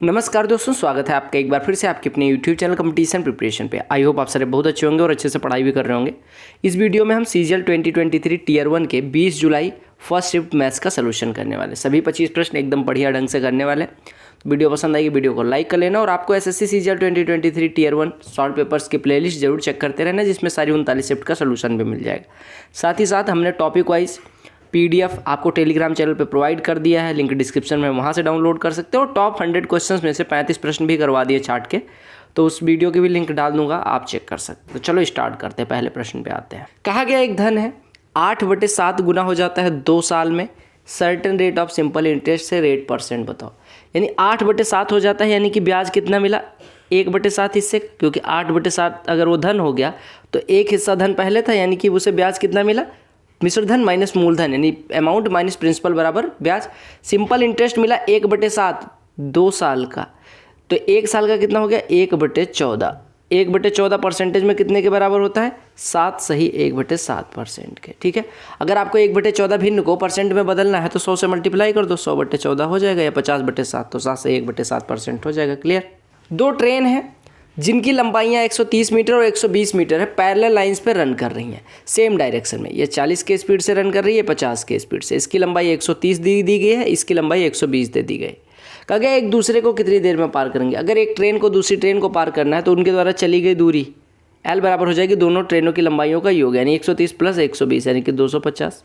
नमस्कार दोस्तों, स्वागत है आपका एक बार फिर से आपके अपने YouTube चैनल कंपटीशन प्रिपरेशन पे। आई होप आप सारे बहुत अच्छे होंगे और अच्छे से पढ़ाई भी कर रहे होंगे। इस वीडियो में हम CGL 2023 टीयर 1 के 20 जुलाई फर्स्ट शिफ्ट मैथ्स का सलूशन करने वाले। सभी 25 प्रश्न एकदम बढ़िया ढंग से करने वाले। वीडियो पसंद आएगी वीडियो को लाइक कर लेना और आपको SSC CGL 2023 tier 1 short papers की प्लेलिस्ट जरूर चेक करते रहना, जिसमें सारी 39 शिफ्ट का सलूशन भी मिल जाएगा। साथ ही साथ हमने टॉपिक वाइज PDF आपको टेलीग्राम चैनल पे प्रोवाइड कर दिया है, लिंक डिस्क्रिप्शन में, वहाँ से डाउनलोड कर सकते हो। टॉप 100 क्वेश्चंस में से 35 प्रश्न भी करवा दिए छाट के, तो उस वीडियो की भी लिंक डाल दूंगा, आप चेक कर सकते हो। तो चलो स्टार्ट करते हैं, पहले प्रश्न पे आते हैं। कहा गया एक धन है 8/7 गुना हो जाता है 2 साल में, certain rate of simple interest से रेट % बताओ। यानी 8/7 हो जाता है, यानी कि ब्याज कितना मिला 1/7 हिस्से, क्योंकि 8/7 अगर वो धन हो गया तो एक हिस्सा धन पहले था, यानी कि उसे ब्याज कितना मिला, मिश्र धन माइनस मूलधन, यानी अमाउंट माइनस प्रिंसिपल बराबर ब्याज। सिंपल इंटरेस्ट मिला 1/7 2 साल का, तो 1 साल का कितना हो गया 1/14। 1/14 परसेंटेज में कितने के बराबर होता है 7, सही 1/7% के। ठीक है, अगर आपको 1/14 भिन्न को परसेंट में बदलना है तो 100 से मल्टीप्लाई कर दो, 100/14 हो जाएगा, या 50/7, तो 7 से 1/7% हो जाएगा। क्लियर। 2 ट्रेन है जिनकी लंबाइयाँ 130 मीटर और 120 मीटर है, पैरेलल लाइंस पे रन कर रही हैं सेम डायरेक्शन में। ये 40 के स्पीड से रन कर रही है, 50 के स्पीड से। इसकी लंबाई 130 दी गई है, इसकी लंबाई 120 दे दी गई। कहा गया एक दूसरे को कितनी देर में पार करेंगे। अगर एक ट्रेन को दूसरी ट्रेन को पार करना है तो उनके द्वारा चली गई दूरी L बराबर हो जाएगी दोनों ट्रेनों की लंबाइयों का योग, यानी 130 + 120 यानी कि 250।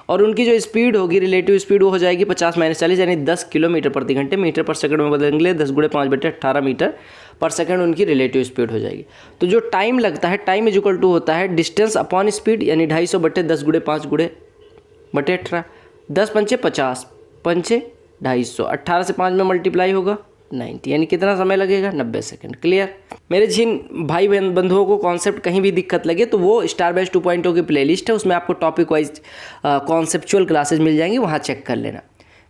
और उनकी जो स्पीड होगी, रिलेटिव स्पीड, वो हो जाएगी 50 - 40 यानी 10 किलोमीटर प्रति घंटे। मीटर पर सेकंड में बदलेंगे 10 × 5/18 मीटर पर सेकंड उनकी रिलेटिव स्पीड हो जाएगी। तो जो टाइम लगता है, टाइम इज इक्वल टू होता है डिस्टेंस अपॉन स्पीड, यानी 250/10 × 5/18। 10 पंचे 50, पंचे 250, 18 से 5 में मल्टीप्लाई होगा 90, यानी कितना समय लगेगा 90 सेकंड। क्लियर। मेरे जिन भाई बंधुओं को कॉन्सेप्ट कहीं भी दिक्कत लगे तो वो स्टार बैच 2.0 की प्लेलिस्ट है, उसमें आपको टॉपिक वाइज कॉन्सेप्चुअल क्लासेज मिल जाएंगी, वहाँ चेक कर लेना।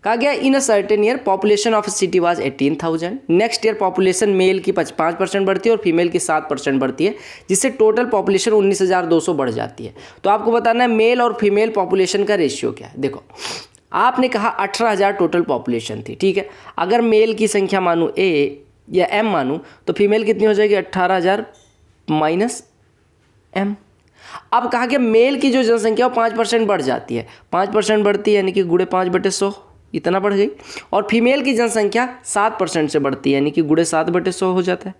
कहा गया in a certain year population of city was 18,000। Next year population male की 5% बढ़ती है और फीमेल की 7% बढ़ती है, जिससे टोटल पॉपुलेशन 19,200 बढ़ जाती है। तो आपको बताना है मेल और फीमेल पॉपुलेशन का रेशियो क्या है। देखो, आपने कहा 18,000 टोटल पॉपुलेशन थी, ठीक है। अगर मेल की संख्या मानूँ A या M मानूँ तो फीमेल कितनी हो जाएगी 18,000 माइनस M। अब कहा कि मेल की जो जनसंख्या वो 5% बढ़ जाती है, 5% बढ़ती है, यानी कि गुणे 5/100 इतना बढ़ गई। और फीमेल की जनसंख्या 7% से बढ़ती है, यानी कि गुणे 7/100 हो जाता है।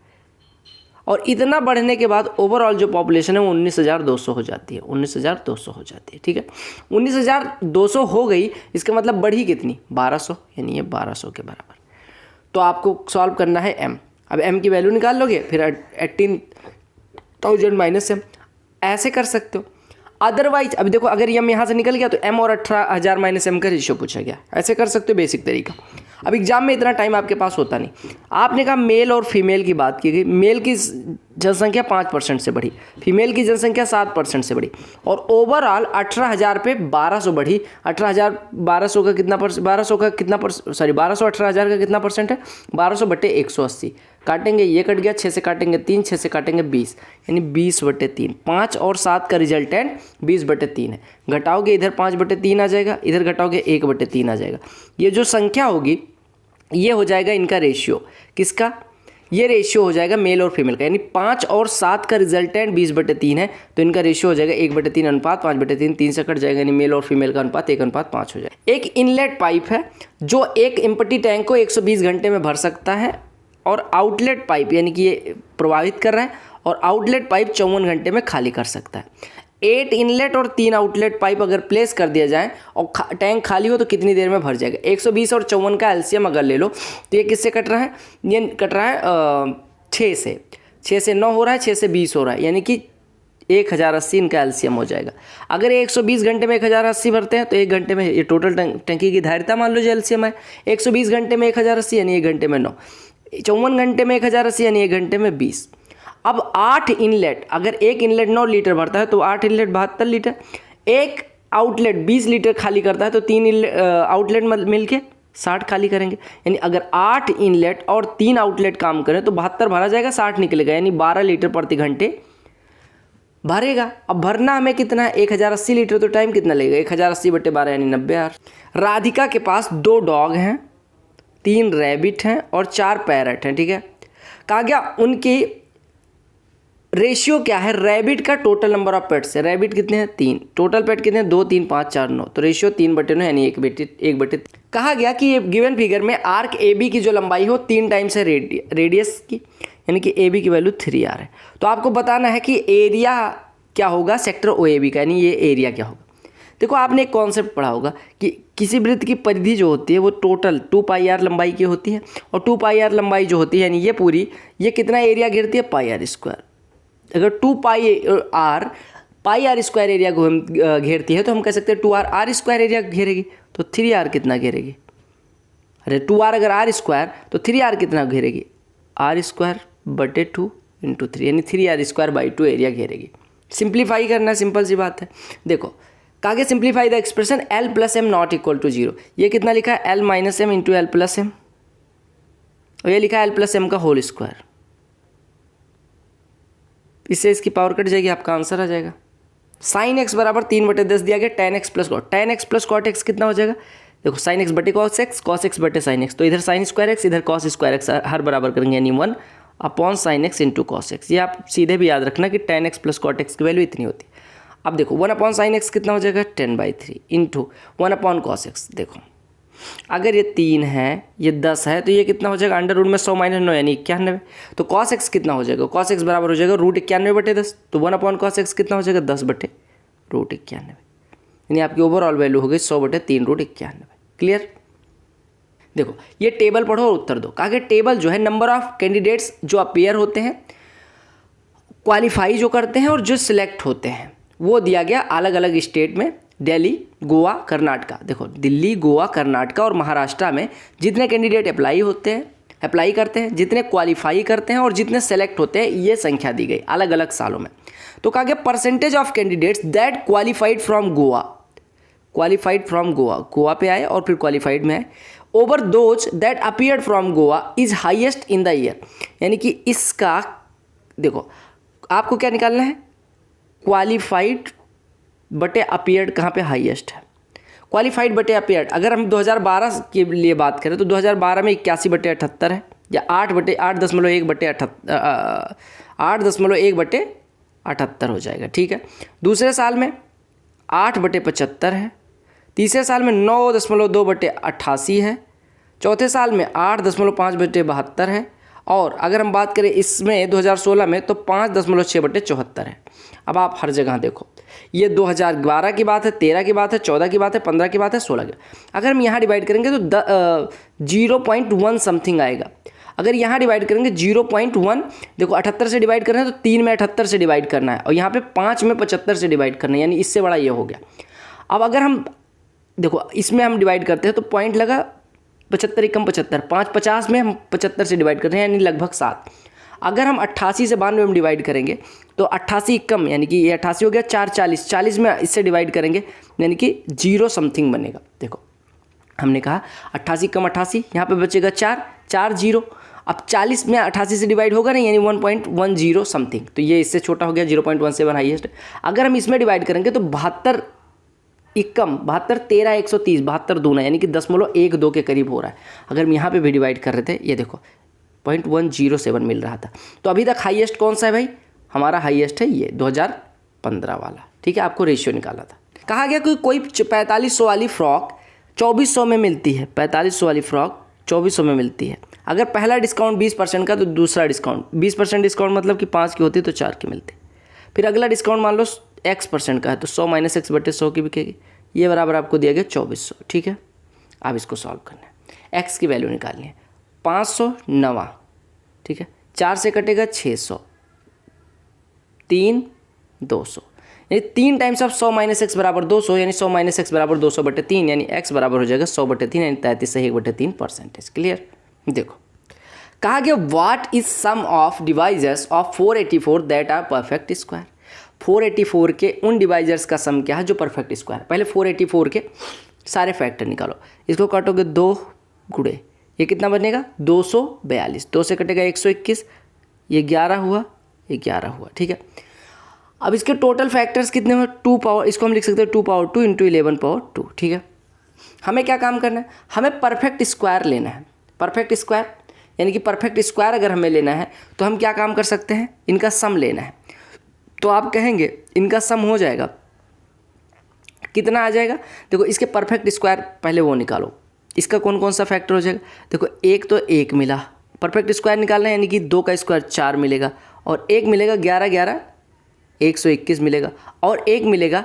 और इतना बढ़ने के बाद ओवरऑल जो पॉपुलेशन है वो 19,200 हो जाती है, 19,200 हो जाती है। ठीक है, 19,200 हो गई, इसका मतलब बढ़ी कितनी 1200, यानी ये 1200 के बराबर। तो आपको सॉल्व करना है M। अब M की वैल्यू निकाल लोगे, फिर 18,000 माइनस M, ऐसे कर सकते हो। अदरवाइज अभी देखो, अगर M यहाँ से निकल गया तो M और 18,000 माइनस M का रेशियो पूछा गया, ऐसे कर सकते हो बेसिक तरीका। अब एग्जाम में इतना टाइम आपके पास होता नहीं। आपने कहा मेल और फीमेल की बात की गई, मेल की जनसंख्या 5% से बढ़ी, फीमेल की जनसंख्या 7% से बढ़ी, और ओवरऑल 18,000 पे 1200 बढ़ी। 18,000 1200 का कितना 1200 का कितना 1200 18,000 का कितना परसेंट है 1200/180। काटेंगे, ये कट गया, 6 से काटेंगे 3, 6 से काटेंगे 20, यानी 20/3। 5 और 7 का रिजल्टेंट 20/3 है। घटाओगे इधर 5/3 आ जाएगा, इधर घटाओगे 1/3 आ जाएगा। ये जो संख्या होगी ये हो जाएगा इनका रेशियो। किसका? ये रेशियो हो जाएगा मेल और फीमेल का, यानी 5 और 7 का रिजल्टेंट 20/3 है, तो इनका रेशियो हो जाएगा 1/3 अनुपात 5/3, 3 से कट जाएगा, यानी मेल और फीमेल का अनुपात 1:5 हो जाएगा। एक इनलेट पाइप है जो एक एम्प्टी टैंक को 120 घंटे में भर सकता है, और आउटलेट पाइप यानी कि ये प्रभावित कर रहा है, और आउटलेट पाइप 54 घंटे में खाली कर सकता है। 8 इनलेट और 3 आउटलेट पाइप अगर प्लेस कर दिया जाए और टैंक खाली हो तो कितनी देर में भर जाएगा। 120 और 54 का एलसीएम अगर ले लो तो ये किससे कट रहा है, ये कट रहा है 6 से। 6 से 9 हो रहा है, 6 से 20 हो रहा है, यानी कि 1080 इनका एलसीएम हो जाएगा। अगर 120 घंटे में 1080 भरते हैं तो 1 घंटे में, ये टोटल टंकी की धारिता मान लो जो एलसीएम है, 120 घंटे में 1080 यानी 1 घंटे में 9, 54 घंटे में 1080 यानी 1 घंटे में 20। अब 8 इनलेट, अगर एक इनलेट 9 लीटर भरता है तो 8 इनलेट 72 लीटर। एक आउटलेट 20 लीटर खाली करता है तो 3 आउटलेट मिलके 60 खाली करेंगे, यानी अगर 8 इनलेट और 3 आउटलेट काम करें तो 72 भरा जाएगा, 60 निकलेगा, यानी 12 लीटर प्रति घंटे भरेगा। अब भरना हमें कितना है 1080 लीटर, तो टाइम कितना लगेगा 1080/12 यानी 90 आवर। राधिका के पास 2 डॉग हैं, 3 रैबिट हैं और 4 पैरट हैं, ठीक है। कहा गया उनकी रेशियो क्या है, रैबिट का टोटल नंबर ऑफ पेट्स है, रैबिट कितने हैं 3, टोटल पेट कितने हैं 2 3 5 4 9, तो रेशियो 3/9 यानी 1/3। कहा गया कि ये गिवन फिगर में आर्क ए बी की जो लंबाई हो 3 टाइम्स है रेडियस की, यानी कि ए बी की वैल्यू 3r है। तो आपको बताना है कि एरिया क्या होगा सेक्टर ओ ए बी का, यानी ये एरिया क्या होगा। देखो आपने एक कॉन्सेप्ट पढ़ा होगा कि किसी वृत्त की परिधि जो होती है वो टोटल 2πr लंबाई की होती है, और 2πr लंबाई जो होती है यानी ये पूरी, ये कितना एरिया घेरती है πr²। अगर 2πr एरिया को हम घेरती है तो हम कह सकते हैं 2r एरिया घेरेगी, तो 3r कितना घेरेगी, अरे 2r अगर r² तो 3r कितना घेरेगी, r²/2 × 3 यानी 3r²/2 एरिया घेरेगी। सिंप्लीफाई करना है, सिंपल सी बात है। देखो आगे simplify the expression l + m ≠ 0, ये कितना लिखा है l - m × l + m, और ये लिखा है l + m का होल स्क्वायर। इससे इसकी पावर कट जाएगी, आपका आंसर आ जाएगा। sin x = 3/10 दिया गया, tan x + cot, tan x + cot x कितना हो जाएगा, देखो sin x / cos x, cos x / sin x, तो इधर sin² x इधर cos² x हर बराबर करेंगे, यानी 1/sin x × cos x। ये आप सीधे भी याद रखना कि tan x + cot x की वैल्यू इतनी होती है। अब देखो 1/sin x कितना हो जाएगा 10/3 × 1/cos x। देखो अगर ये 3 है ये 10 है तो ये कितना हो जाएगा, अंडर रूट में 100 - 9 यानी 91, तो cos x कितना हो जाएगा, cos x बराबर हो जाएगा √91/10, तो 1/cos x कितना हो जाएगा 10/√91, यानी आपकी ओवरऑल वैल्यू हो गई 100/3√91। क्लियर। देखो ये टेबल पढ़ो और उत्तर दो। कहा कि टेबल जो है नंबर ऑफ कैंडिडेट्स जो अपीयर होते हैं, क्वालिफाई जो करते हैं और जो सिलेक्ट होते हैं, वो दिया गया अलग अलग स्टेट में, दिल्ली, गोवा, कर्नाटका। देखो दिल्ली, गोवा, कर्नाटका और महाराष्ट्र में जितने कैंडिडेट अप्लाई करते हैं, जितने क्वालिफाई करते हैं और जितने सेलेक्ट होते हैं, ये संख्या दी गई अलग अलग सालों में। तो कहा गया percentage of candidates that qualified from Goa, Goa पे आए और फिर क्वालिफाइड में आए, over those that appeared from Goa is highest in the year, यानी कि इसका देखो आपको क्या निकालना है, क्वालिफाइड बटे अपीयर्ड कहाँ पे हाईएस्ट है, क्वालिफाइड बटे अपीयर्ड। अगर हम 2012 के लिए बात करें तो 2012 में 81/78 है, या 8.1/78 हो जाएगा, ठीक है। दूसरे साल में 8/75 है, तीसरे साल में 9.2/88 है, चौथे साल में 8.5/72 है, और अगर हम बात करें इसमें 2016 में तो 5.6/74 है। अब आप हर जगह देखो, ये 2012 की बात है, 13 की बात है, 14 की बात है, 15 की बात है, 16 की। अगर हम यहाँ डिवाइड करेंगे तो 0.1 समथिंग आएगा। अगर यहाँ डिवाइड करेंगे 0.1, देखो 78 से डिवाइड करना है तो 3 में 78 से डिवाइड करना है, और यहाँ पे 5 में 75 से डिवाइड करना है, यानी इससे बड़ा ये हो गया। अब अगर हम देखो इसमें हम डिवाइड करते हैं तो पॉइंट लगा 75 × 75, 5 50 में हम 75 से डिवाइड कर रहे हैं, यानी लगभग 7। अगर हम 88 से 92 में डिवाइड करेंगे तो 88 कम, यानी कि ये 88 हो गया, 4 40, 40 में इससे डिवाइड करेंगे यानी कि 0 समथिंग बनेगा। देखो हमने कहा 88 कम 88, यहाँ पे बचेगा 4 0। अब 40 में 88 से डिवाइड होगा नहीं, यानी 1.10 समथिंग, तो ये इससे छोटा हो गया, 0.17 हाईएस्ट। अगर हम इसमें डिवाइड करेंगे तो 72 कम, 72 13 130, 72 दूना, यानी कि 0.12 के करीब हो रहा है। अगर हम यहाँ पे भी डिवाइड कर रहे थे, ये देखो 0.107 मिल रहा था। तो अभी तक हाईएस्ट कौन सा है भाई, हमारा हाईएस्ट है ये 2015 वाला, ठीक है। आपको रेशियो निकाला था। कहा गया कि कोई 4500 वाली फ्रॉक 2400 में मिलती है, 4500 वाली फ्रॉक 2400 में मिलती है। अगर पहला डिस्काउंट 20% का तो दूसरा डिस्काउंट 20% डिस्काउंट मतलब कि 5 की होती तो 4 की मिलती। फिर अगला डिस्काउंट मान लो x% का है तो 100 - x/100 की बिकेगी। ये बराबर आपको दिया गया 2400, ठीक है। अब इसको सॉल्व करना है, x की वैल्यू निकालनी है, 509, ठीक है, 4 से कटेगा 600, 3 200, यानी 3 टाइम्स ऑफ 100 - x = 200, यानी 100 - x = 200/3, यानी x बराबर हो जाएगा 100/3, यानी 33 से 1/3%। क्लियर। देखो कहा गया what is sum of divisors of 484 that are perfect square. 484 के उन डिवाइजर्स का सम क्या है जो परफेक्ट स्क्वायर। पहले 484 के सारे फैक्टर निकालो, इसको काटोगे 2 गुणे, ये कितना बनेगा 242, 2 से कटेगा 121, ये 11 हुआ, ये 11 हुआ, ठीक है। अब इसके टोटल फैक्टर्स कितने हुए, 2 पावर, इसको हम लिख सकते हैं 2 पावर 2 × 11 पावर 2, ठीक है। हमें क्या काम करना है, हमें परफेक्ट स्क्वायर लेना है। परफेक्ट स्क्वायर, यानी कि परफेक्ट स्क्वायर अगर हमें लेना है तो हम क्या काम कर सकते हैं, इनका सम लेना है। तो आप कहेंगे इनका सम हो जाएगा, कितना आ जाएगा, देखो इसके परफेक्ट स्क्वायर पहले वो निकालो, इसका कौन कौन सा फैक्टर हो जाएगा। देखो एक तो एक मिला, परफेक्ट स्क्वायर निकालना है यानी कि 2 का स्क्वायर 4 मिलेगा, और एक मिलेगा 11 11 121 मिलेगा, और एक मिलेगा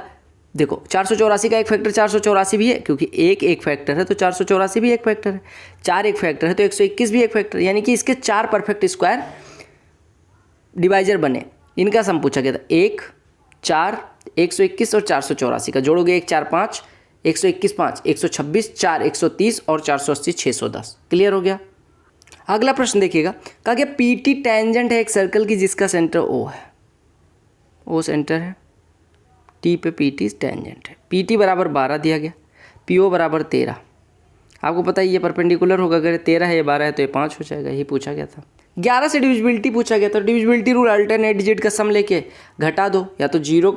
देखो 484 का एक फैक्टर 484 भी है, क्योंकि एक फैक्टर है तो 484 भी एक फैक्टर है, 4 एक फैक्टर है तो 121 भी एक फैक्टर, यानी कि इसके 4 परफेक्ट स्क्वायर डिवाइजर बने। इनका सम पूछा गया था 1 4 121 और 484 का, जोड़ोगे 1 4 5 121 5 126 4 130 और 480 610। क्लियर हो गया। अगला प्रश्न देखिएगा, कहा गया पीटी टेंजेंट है एक सर्कल की जिसका सेंटर ओ है, ओ सेंटर है, टी पे पीटी टेंजेंट है, पीटी बराबर 12 दिया गया, पीओ बराबर 13। आपको पता है ये परपेंडिकुलर होगा, अगर 13 है ये 12 है तो ये 5 हो जाएगा, यही पूछा गया था। 11 से डिविजिबिलिटी पूछा गया, तो डिविजिबिलिटी रूल अल्टरनेट डिजिट का सम लेके घटा दो, या तो जीरो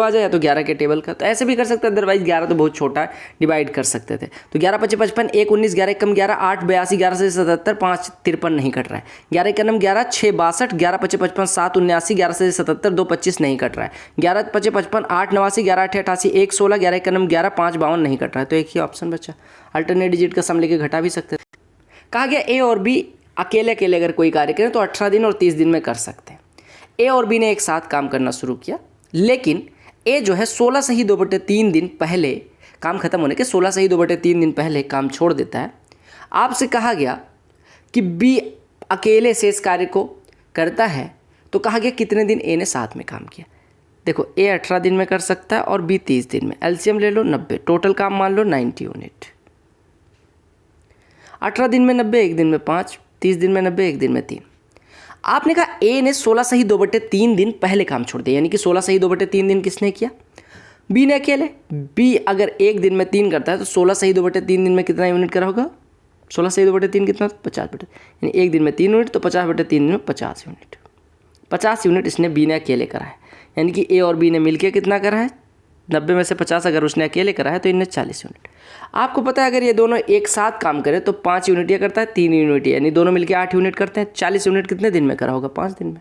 आ जाए या तो 11 के टेबल का, तो ऐसे भी कर सकते हैं, अदरवाइज 11 तो बहुत छोटा है, डिवाइड कर सकते थे। तो 11 5 55 1 19 11 कम 11 8 82 11 से 77 5 53 नहीं कट रहा है, 11 का नम 11 6 62 11 5 55 7 79 11 से 77 2 25 नहीं कट रहा है, 11 5 55 8 89 11 8 88 1 16 11 का नम 11 5 52 नहीं कट रहा है, तो एक ही ऑप्शन बचा, अल्टरनेट डिजिट का सम लेके घटा भी सकते थे। कहा गया ए और बी अकेले अकेले अगर कोई कार्य करें तो 18 दिन और 30 दिन में कर सकते हैं। ए और बी ने एक साथ काम करना शुरू किया, लेकिन ए जो है 16 से ही 2/3 दिन पहले, काम खत्म होने के 16 से ही 2/3 दिन पहले काम छोड़ देता है। आपसे कहा गया कि बी अकेले से इस कार्य को करता है, तो कहा गया कितने दिन ए ने साथ में काम किया। देखो ए 18 दिन में कर सकता है और बी 30 दिन में, एलसीएम ले लो 90, टोटल काम मान लो 90 यूनिट। 18 दिन में 90, एक दिन में 5, 30 दिन में 90, एक दिन में 3। आपने कहा ए ने 16 से ही 2/3 दिन पहले काम छोड़ दिया, यानी कि 16 से ही 2/3 दिन किसने किया, बी ने अकेले। बी अगर एक दिन में 3 करता है तो 16 से ही 2/3 दिन में कितना यूनिट करा होगा, 16 से ही 2/3 कितना, 50/, यानी एक दिन में 3 यूनिट, तो 50/3 दिन में 50 यूनिट। 50 यूनिट इसने बी ने अकेले करा है, यानी कि ए और बी ने मिलकर कितना करा है, 90 में से 50 अगर उसने अकेले करा है तो इनने 40 यूनिट। आपको पता है अगर ये दोनों एक साथ काम करें तो 5 यूनिट ये करता है, 3 यूनिट, यानी दोनों मिलकर 8 यूनिट करते हैं। 40 यूनिट कितने दिन में करा होगा, 5 दिन में।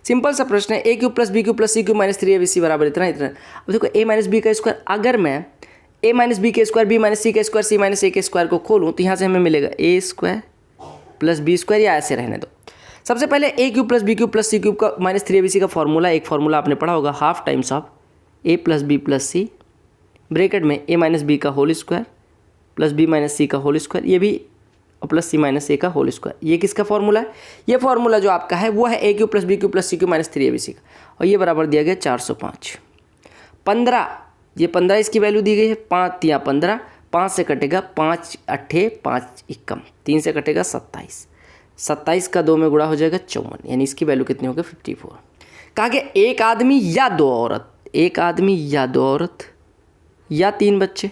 सिंपल सा प्रश्न है, A cube plus B cube plus C cube minus 3abc बराबर इतना इतना। अब देखो ए माइनस बी का स्क्वायर, अगर मैं ए माइनस बी के स्क्वायर बी माइनस सी के स्क्वायर सी माइनस ए के स्क्वायर को खोलूँ तो यहाँ से हमें मिलेगा A square plus B square, या ऐसे रहने दो। सबसे पहले A cube plus B cube plus C cube का माइनस 3abc का फॉर्मूला, एक फॉर्मूला आपने पढ़ा होगा, half times of A plus B plus C, bracket में ए माइनस बी का whole square plus B minus C का होल स्क्वायर, ये भी प्लस सी माइनस ए का होल स्क्वायर। ये किसका फॉर्मूला है, ये फॉर्मूला जो आपका है वो है A cube plus B cube plus C cube minus 3abc का, और ये बराबर दिया गया 405। 15, ये 15 इसकी वैल्यू दी गई है, 5 या 15, 5 से कटेगा 5 8 5 इक्कम, 3 से कटेगा 27, 27 का 2 में गुणा हो जाएगा 54, यानी इसकी वैल्यू कितनी होगी 54। कहा गया एक आदमी या 2 औरत, एक आदमी या 2 औरत या 3 बच्चे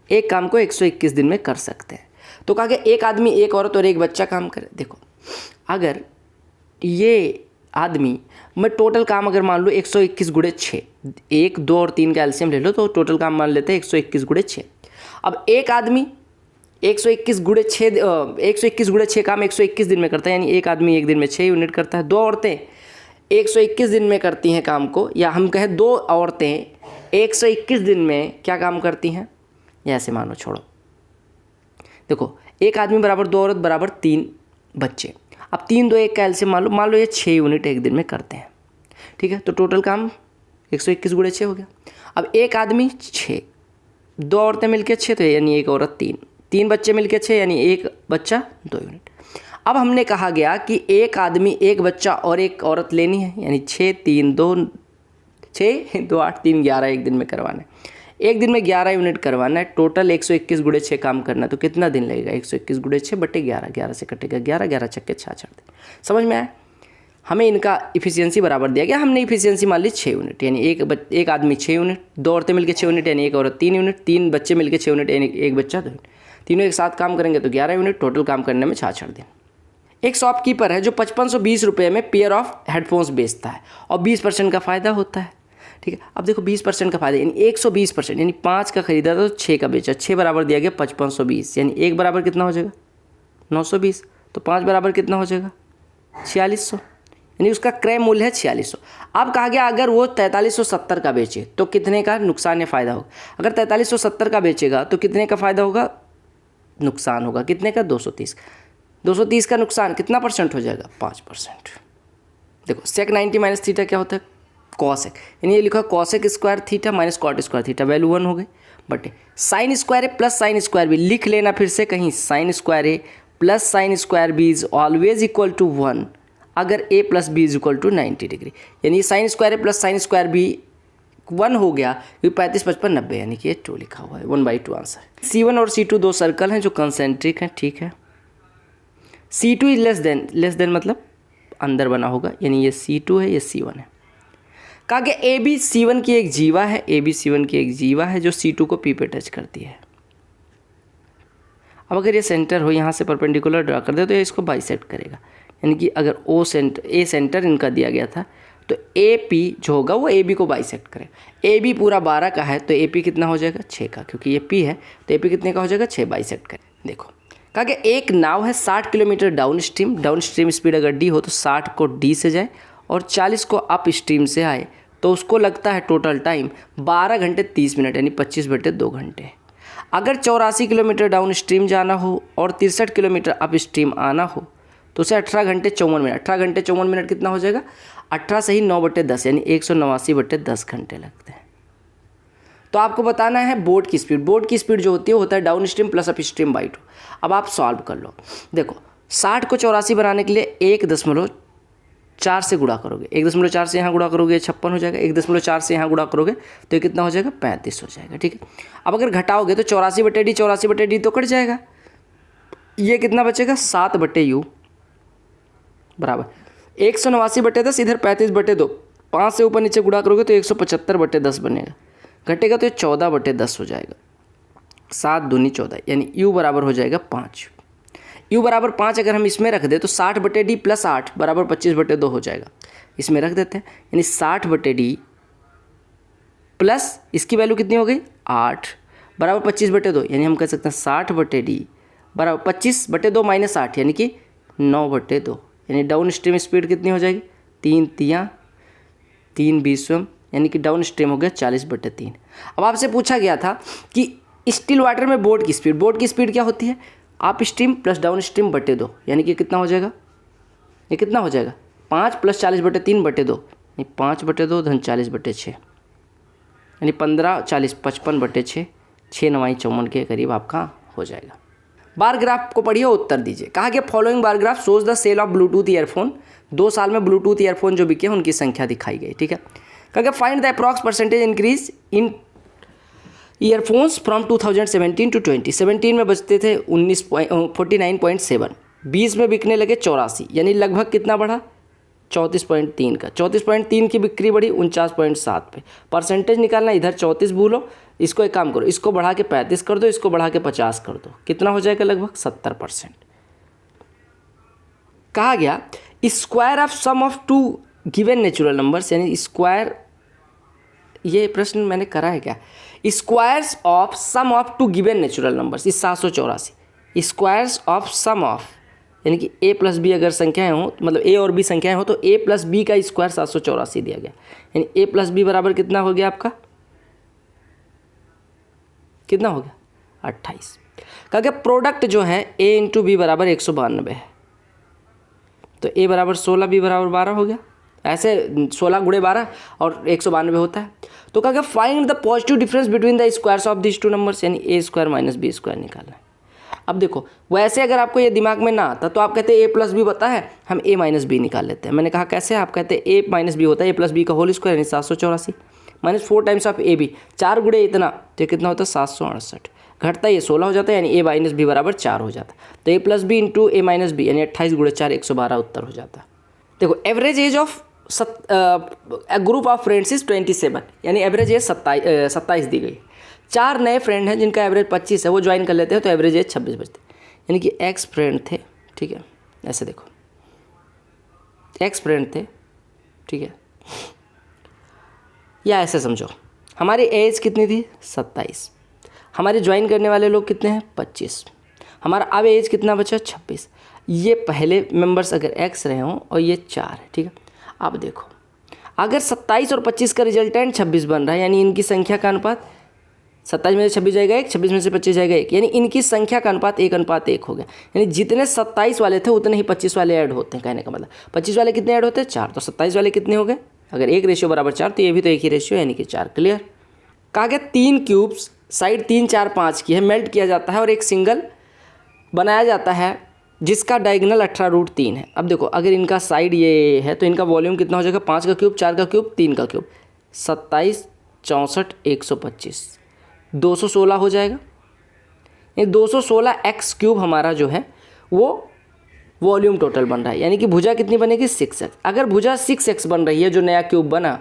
एक काम को 121 दिन में कर सकते हैं। तो कहा गया एक आदमी एक औरत और एक बच्चा काम करे। देखो अगर ये आदमी, मैं टोटल काम अगर मान लो 121 गुणे 6, 1 2 और 3 का एलसीएम ले लो तो टोटल काम मान लेते हैं 121 गुणे 6। अब एक आदमी 121 गुणे 6 121 गुणे 6 काम 121 दिन में करता है, यानी एक आदमी एक दिन में 6 यूनिट करता है। 2 औरतें 121 दिन में करती हैं काम को, या हम कहें 2 औरतें 121 दिन में क्या काम करती हैं, या ऐसे मानो, छोड़ो। देखो एक आदमी बराबर 2 औरत बराबर 3 बच्चे। अब 3 2 1 का एलसीएम मान लो ये 6 यूनिट एक दिन में करते हैं, ठीक है। तो टोटल काम 121 गुणे 6 हो गया। अब एक आदमी 6, 2 औरतें मिलकर 6, तो यानी एक औरत 3, 3 बच्चे मिलकर 6, यानी एक बच्चा 2 यूनिट। अब हमने कहा गया कि एक आदमी एक बच्चा और एक औरत लेनी है, यानी 6 3 2 6 2 8 3 11 एक दिन में करवाना है। एक दिन में 11 यूनिट करवाना है, टोटल 121 गुणे 6 काम करना है, तो कितना दिन लगेगा 121 गुणे 6 बटे 11, 11 से कटेगा 11, 11 छक्के 66। समझ में आया। हमें इनका इफिशियंसी बराबर दिया गया, हमने इफिशियंसी मान ली 6 यूनिट, यानी एक आदमी 6 यूनिट, 2 औरतें मिलकर 6 यूनिट, यानी एक औरत 3 यूनिट, 3 बच्चे मिलकर 6 यूनिट, यानी एक बच्चा 2 यूनिट। तीनों एक साथ काम करेंगे तो 11 यूनिट, टोटल काम करने में 66 दिन। एक शॉपकीपर है जो 5520 रुपये में पेयर ऑफ हेडफोन्स बेचता है और 20% का फ़ायदा होता है। ठीक है। अब देखो 20% का फायदा, यानी 120%, यानी 5 का खरीदा था तो 6 का बेचा, 6 बराबर दिया गया 5520, यानी 1 बराबर कितना हो जाएगा 920, तो 5 बराबर कितना हो जाएगा 4600, यानी उसका क्रय मूल्य है 4600। अब कहा गया अगर वो 4370 का बेचे तो कितने का नुकसान या फ़ायदा होगा। अगर 4370 का बेचेगा तो कितने का फ़ायदा होगा, नुकसान होगा कितने का 230। 230 का नुकसान कितना परसेंट हो जाएगा 5%। देखो सेक 90 माइनस थीटा क्या होता है कॉसेक, यानी ये लिखा है cosec square theta minus cot square theta, value 1 हो गई, बटे sine square A plus sine square B, लिख लेना फिर से कहीं, sine square A plus sine square B is always equal to 1 अगर A plus B is equal to 90 degree, यानी sine square A plus sine square B 1 हो गया, क्योंकि 35 55 90, यानी कि ये 2 लिखा हुआ है, 1/2 आंसर। C1 और C2 दो सर्कल हैं जो कंसेंट्रिक हैं, ठीक है। C2 इज लेस देन मतलब अंदर बना होगा, यानी ये C2 है, ये C1 है। कहा कि AB C1 की एक जीवा है, AB C1 की एक जीवा है जो C2 को P पे टच करती है। अब अगर ये सेंटर हो, यहाँ से परपेंडिकुलर ड्रा कर दे तो ये इसको बाइसेक्ट करेगा, यानी कि अगर A सेंटर इनका दिया गया था तो AP जो होगा वो AB को बाइसेक्ट करेगा। AB पूरा 12 का है तो AP कितना हो जाएगा 6 का, क्योंकि ये P है तो AP कितने का हो जाएगा 6 बाइसेक्ट करेगा। देखो कहा कि एक नाव है 60 किलोमीटर डाउन स्ट्रीम स्पीड अगर D हो तो 60 को D से जाए और 40 को अप स्ट्रीम से आए तो उसको लगता है टोटल टाइम 12 घंटे 30 मिनट, यानी 25/2 घंटे। अगर 84 किलोमीटर डाउन स्ट्रीम जाना हो और 63 किलोमीटर अप स्ट्रीम आना हो तो उसे 18 घंटे 54 मिनट, 18 घंटे 54 मिनट कितना हो जाएगा 18 से ही 9/10, यानी 189/10 घंटे लगते हैं। तो आपको बताना है बोट की स्पीड। बोट की स्पीड जो होती है होता है down stream plus up stream by 2। अब आप सॉल्व कर लो। देखो 60 को 84 बनाने के लिए 1.4 से गुणा करोगे, 1.4 से यहाँ गुणा करोगे 56 हो जाएगा, 1.4 से यहाँ गुणा करोगे तो ये कितना हो जाएगा 35 हो जाएगा, ठीक है। अब अगर घटाओगे तो 84/D तो कट जाएगा, ये कितना बचेगा 7/U बराबर 189/10, इधर 35/2, 5 से ऊपर नीचे गुणा करोगे तो 175/10 बनेगा, घटेगा तो ये 14/10 हो जाएगा, 7 दूनी 14, यानी U बराबर हो जाएगा 5। U बराबर 5 अगर हम इसमें रख दें तो 60/D प्लस 8 बराबर 25/2 हो जाएगा, इसमें रख देते हैं, यानी 60/D प्लस इसकी वैल्यू कितनी हो गई 8 बराबर 25/2, यानी हम कह सकते हैं 60/D बराबर 25/2 माइनस 8, यानी कि 9/2, यानी डाउन स्ट्रीम स्पीड कितनी हो जाएगी 3 तियाँ 3 20, यानी कि डाउन स्ट्रीम हो गया 40/3। अब आपसे पूछा गया था कि स्टिल वाटर में बोट की स्पीड क्या होती है up stream plus down stream बटे 2, यानी कि कितना हो जाएगा, ये कितना हो जाएगा 5 + 40/3/2, यानी 5/2 धन 40/6, यानी 15 40 55/6, 6 9 54 के करीब आपका हो जाएगा। बार ग्राफ को पढ़िए, उत्तर दीजिए। कहा गया following bar graph shows the sale of Bluetooth earphone, 2 साल में ब्लूटूथ ईयरफोन जो बिके उनकी संख्या दिखाई गई, ठीक है। कहा गया find the approx percentage increase in earphones from 2017 to 2017 में बचते थे 49.7, 20 में बिकने लगे 84, यानी लगभग कितना बढ़ा 34.3 का, 34.3 की बिक्री बढ़ी 49.7 पे। परसेंटेज निकालना, इधर 34 भूलो, इसको एक काम करो, इसको बढ़ा के 35 कर दो, इसको बढ़ा के 50 कर दो, कितना हो जाएगा लगभग 70%। कहा गया square of sum of 2 given natural numbers, यानी स्क्वायर, ये प्रश्न मैंने करा है क्या, squares of sum of 2 given natural numbers इस 784, स्क्वायर्स ऑफ सम ऑफ, यानी कि A + B अगर संख्याएं हो, मतलब A और B संख्याएं हो तो A + B का स्क्वायर 784 दिया गया, यानी A + B बराबर कितना हो गया आपका, कितना हो गया 28। कहा गया प्रोडक्ट जो है A × B बराबर 192 है, तो A बराबर 16 B बराबर 12 हो गया, ऐसे 16 × 12 और 192 होता है। तो कहा गया find the positive difference between the squares of this 2 numbers, यानी A² - B² निकालना है। अब देखो वैसे अगर आपको ये दिमाग में ना आता तो आप कहते हैं A + B पता है, हम A - B निकाल लेते हैं। मैंने कहा कैसे, आप कहते हैं A - B होता है A + B का होल स्क्वायर, यानी 784 माइनस 4 टाइम्स ऑफ AB, 4 × इतना तो कितना होता है 768, घटता ये 16 हो जाता है, यानी A - B बराबर 4 हो जाता है। तो A + B × A - B, यानी 28 × 4 112 उत्तर हो जाता है। देखो average age of group of friends is 27, यानी एवरेज एज 27 दी गई। 4 नए फ्रेंड हैं जिनका एवरेज 25 है, वो ज्वाइन कर लेते हैं तो एवरेज एज 26 बचती है, यानी कि एक्स फ्रेंड थे, ठीक है, ऐसे देखो एक्स फ्रेंड थे, ठीक है, या ऐसे समझो, हमारी एज कितनी थी 27, हमारे ज्वाइन करने वाले लोग कितने हैं 25, हमारा अब एज कितना बचा 26। ये पहले मेंबर्स अगर एक्स रहे हों और ये 4 है, ठीक है। अब देखो अगर 27 और 25 का रिजल्टेंट 26 बन रहा है, यानी इनकी संख्या का अनुपात 27 में से 26 जाएगा 1, 26 में से 25 जाएगा 1, यानी इनकी संख्या का अनुपात 1:1 हो गया। यानी जितने 27 वाले थे उतने ही 25 वाले ऐड होते हैं, कहने का मतलब 25 वाले कितने ऐड होते हैं 4, तो 27 वाले कितने हो गए, अगर 1 रेशियो बराबर 4 तो ये भी तो एक ही रेशियो यानी कि 4। क्लियर। कहा गया 3 क्यूब्स साइड 3, 4, 5 की है, मेल्ट किया जाता है और एक सिंगल बनाया जाता है जिसका डायगोनल 18√3 है। अब देखो अगर इनका साइड ये है तो इनका वॉल्यूम कितना हो जाएगा, 5 का क्यूब, 4 का क्यूब, 3 का क्यूब, 27, 64, 125, 216 हो जाएगा। ये 216 एक्स क्यूब हमारा जो है वो वॉल्यूम टोटल बन रहा है, यानी कि भुजा कितनी बनेगी 6x। अगर भुजा 6x बन रही है जो नया क्यूब बना,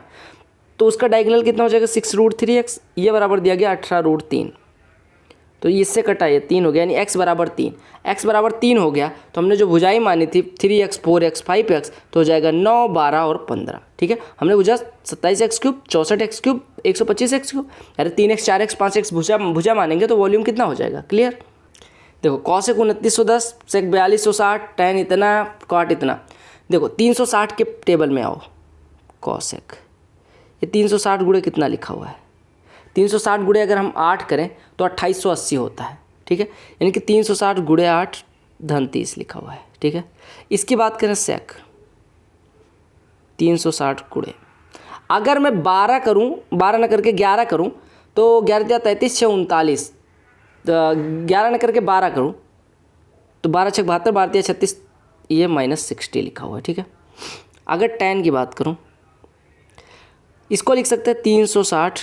तो उसका डायगोनल कितना हो जाएगा 6√3x, ये बराबर दिया गया 18√3, तो इससे कटा ये 3 हो गया, यानी x बराबर 3। x बराबर 3 हो गया तो हमने जो भुजाएं मानी थी 3x, 4x, 5x, तो हो जाएगा 9, 12 और 15। ठीक है, हमने भुजा 27x cube, 64x cube, 125x cube, अरे 3x, 4x, 5x भुजा मानेंगे तो वॉल्यूम कितना हो जाएगा। क्लियर। देखो कॉसेक 2910, सेक 4260, टैन इतना, कॉट इतना। देखो 360 के टेबल में आओ, कॉसेक ये 360 गुणे कितना लिखा हुआ है, 360 गुणे अगर हम 8 करें तो 2880 होता है। ठीक है, यानी कि 360 गुणे 8 धन 30 लिखा हुआ है। ठीक है, इसकी बात करें सेक 360 गुणे, अगर मैं 12 करूं, 12 न करके 11 करूं तो 11 33, 6 39, 11 न करके 12 करूं तो 12 6 72, 12 36, ये -60 लिखा हुआ है। ठीक है, अगर टैन की बात करूं इसको लिख सकते हैं 360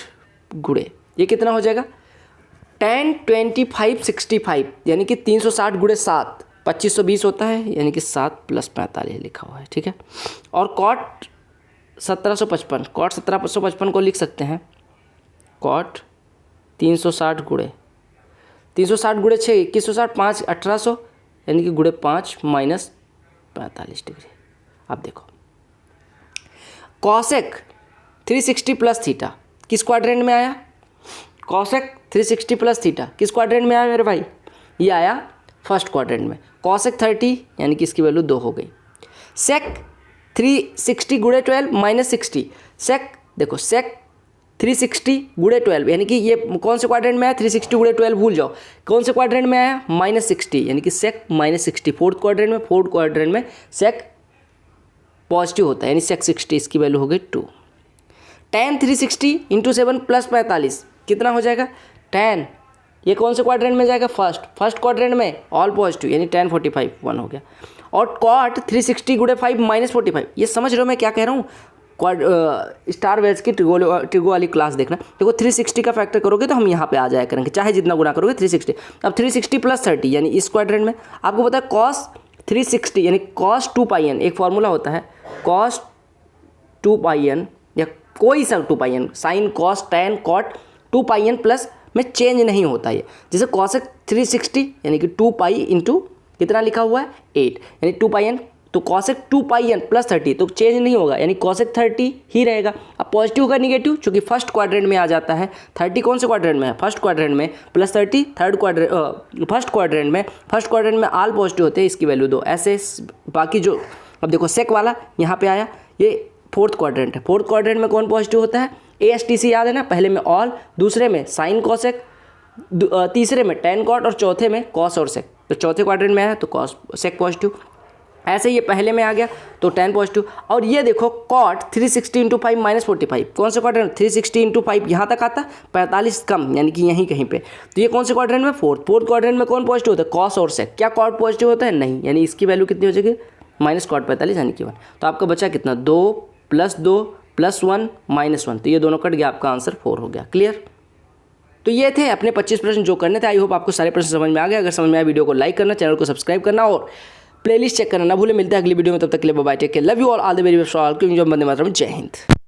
गुणे, ये कितना हो जाएगा tan 2565, यानी कि 360 गुणे 7 2520 होता है, यानी कि 7 + 45 लिखा हुआ है। ठीक है, और कॉट 1755, कॉट 1755 को लिख सकते हैं कॉट 360 गुणे 6 2160, 5 1800, यानी कि गुणे 5 -45 डिग्री। अब देखो कॉसेक 360 + थीटा किस क्वाड्रेंट में आया, कॉसेक 360 + थीटा किस क्वाड्रेंट में आया मेरे भाई, ये आया फर्स्ट क्वाड्रेंट में। कॉसेक 30 यानी कि इसकी वैल्यू 2 हो गई। सेक 360 गुणे 12 -60, सेक देखो सेक 360 गुणे 12 यानी कि ये कौन से क्वाड्रेंट में आया, 360 गुणे 12 भूल जाओ, कौन से क्वाड्रेंट में आया -60, यानी कि सेक -60 फोर्थ क्वाड्रेंट में, फोर्थ क्वाड्रेंट में सेक पॉजिटिव होता है, यानी सेक 60, इसकी वैल्यू हो गई 2। tan 360 × 7 + 45 कितना हो जाएगा, tan ये कौन से क्वाड्रेंट में जाएगा, फर्स्ट क्वाड्रेंट में, ऑल पॉजिटिव, यानी tan 45 1 हो गया। और cot 360 गुणे 5 -45, ये समझ रहे हो मैं क्या कह रहा हूँ, स्टार वेल्स की ट्रिगो वाली क्लास देखना। देखो 360 का फैक्टर करोगे तो हम यहाँ पे आ जाया करेंगे, चाहे जितना गुना करोगे 360। अब 360 + 30 यानी इस क्वाड्रेंट में आपको पता है cos 360 यानी cos 2πn, एक फॉर्मूला होता है cos 2πn या कोई सा 2πn, sine cos tan cot 2πn plus में चेंज नहीं होता है। जैसे कॉसेक 360 यानी कि 2π × कितना लिखा हुआ है 8, यानी 2πn, तो कॉसेक 2πn + 30 तो चेंज नहीं होगा, यानी कॉसेक 30 ही रहेगा। अब पॉजिटिव का निगेटिव चूँकि फर्स्ट क्वाड्रेंट में आ जाता है, 30 कौन से क्वाड्रेंट में है, फर्स्ट क्वाड्रेंट में, +30 थर्ड क्वाड्रेंट, फर्स्ट क्वाड्रेंट में ऑल पॉजिटिव होते हैं, इसकी वैल्यू 2। ऐसे बाकी जो, अब देखो सेक वाला यहाँ पे आया, ये फोर्थ क्वाड्रेंट है, फोर्थ क्वाड्रेंट में कौन पॉजिटिव होता है, ASTC याद है ना, पहले में ऑल, दूसरे में साइन कॉसेक, तीसरे में टैन कॉट और चौथे में कॉस और सेक, तो चौथे क्वाड्रेंट में है तो कॉस सेक पॉजिटिव। ऐसे ये पहले में आ गया तो टैन पॉजिटिव। और ये देखो कॉट 360 × 5 -45 कौन से क्वाड्रेंट, 360 × 5 यहाँ तक आता, 45 कम, यानी कि यहीं कहीं पे, तो ये कौन से क्वाड्रेंट में, फोर्थ क्वाड्रेंट में कौन पॉजिटिव होता है, कॉस और सेक। क्या कॉट पॉजिटिव होता है, नहीं, यानी इसकी वैल्यू कितनी हो जाएगी -cot 45 यानी कि 1। तो आपका बचा कितना, 2 + 2 + 1 -1, तो ये दोनों कट गया, आपका आंसर 4 हो गया। क्लियर। तो ये थे अपने 25 प्रश्न जो करने थे। आई होप आपको सारे प्रश्न समझ में आ गए। अगर समझ में आया वीडियो को लाइक करना, चैनल को सब्सक्राइब करना और प्लेलिस्ट चेक करना ना भूले। मिलते हैं अगली वीडियो में, तब तक के लिए bye, take care, love you all the very best, all Vande Mataram, Jai Hind.